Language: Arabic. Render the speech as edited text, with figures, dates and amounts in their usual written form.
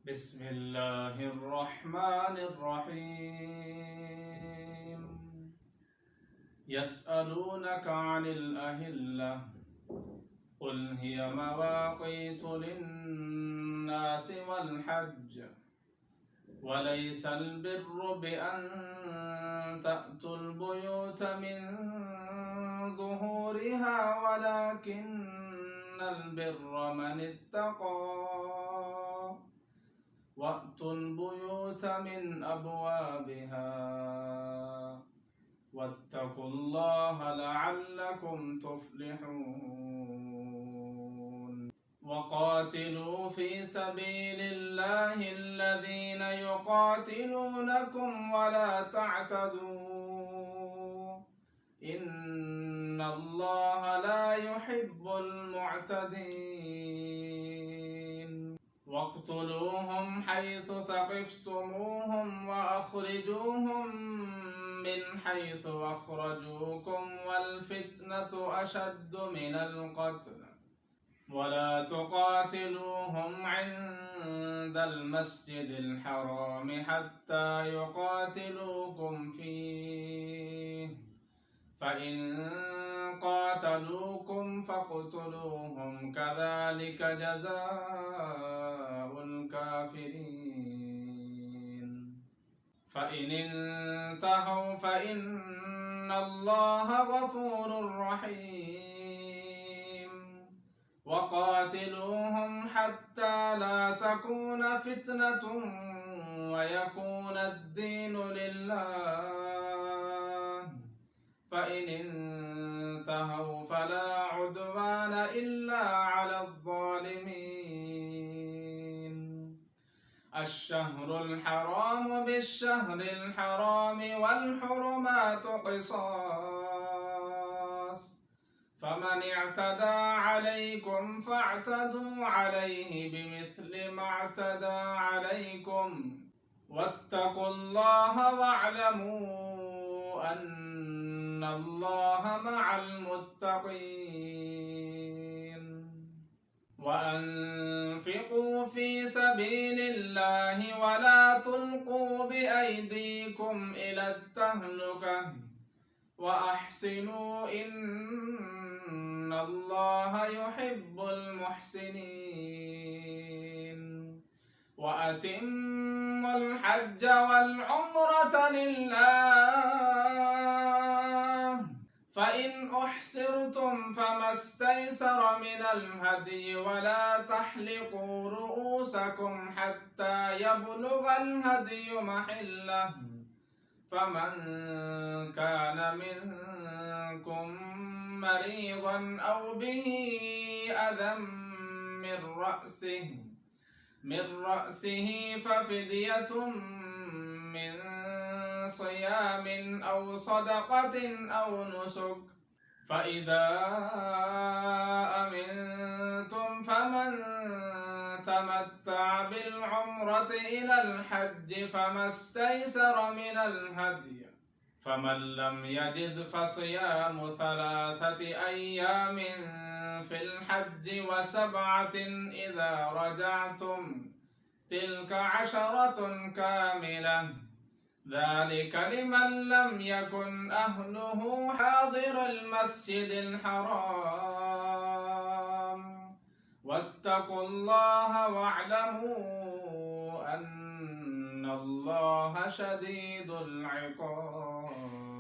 بسم الله الرحمن الرحيم. يسألونك عن الأهلة قل هي مواقيت للناس والحج وليس البر بأن تأتوا البيوت من ظهورها ولكن البر من اتقى وأتوا البيوت من أبوابها واتقوا الله لعلكم تفلحون. وقاتلوا في سبيل الله الذين يقاتلونكم ولا تعتدوا إن الله لا يحب المعتدين. واقتلوهم حيث ثقفتموهم وأخرجوهم من حيث أخرجوكم والفتنة أشد من القتل ولا تقاتلوهم عند المسجد الحرام حتى يقاتلوكم فيه فإن قاتلوكم فاقتلوهم كذلك جزاء الكافرين. فإن انتهوا فإن الله غفور رحيم. وقاتلوهم حتى لا تكون فتنة ويكون الدين لله فإن انتهوا فلا عدوان إلا على الظالمين. الشهر الحرام بالشهر الحرام والحرمات قصاص فمن اعتدى عليكم فاعتدوا عليه بمثل ما اعتدى عليكم واتقوا الله واعلموا أن الله مع المتقين. وأنفقوا في سبيل الله ولا تلقوا بأيديكم إلى التهلكة وأحسنوا إن الله يحب المحسنين. وأتموا الحج والعمرة لله فإن أحسرتم فما استيسر من الهدي ولا تحلقوا رؤوسكم حتى يبلغ الهدي محله فمن كان منكم مريضا أو به أذى من رأسه ففدية من صيام أو صدقة أو نسك فإذا أمنتم فمن تمتع بالعمرة إلى الحج فما استيسر من الهدي فمن لم يجد فصيام 3 أيام في الحج و7 إذا رجعتم تلك 10 كاملة ذلك لمن لم يكن أهله حاضر المسجد الحرام واتقوا الله واعلموا أن الله شديد العقاب.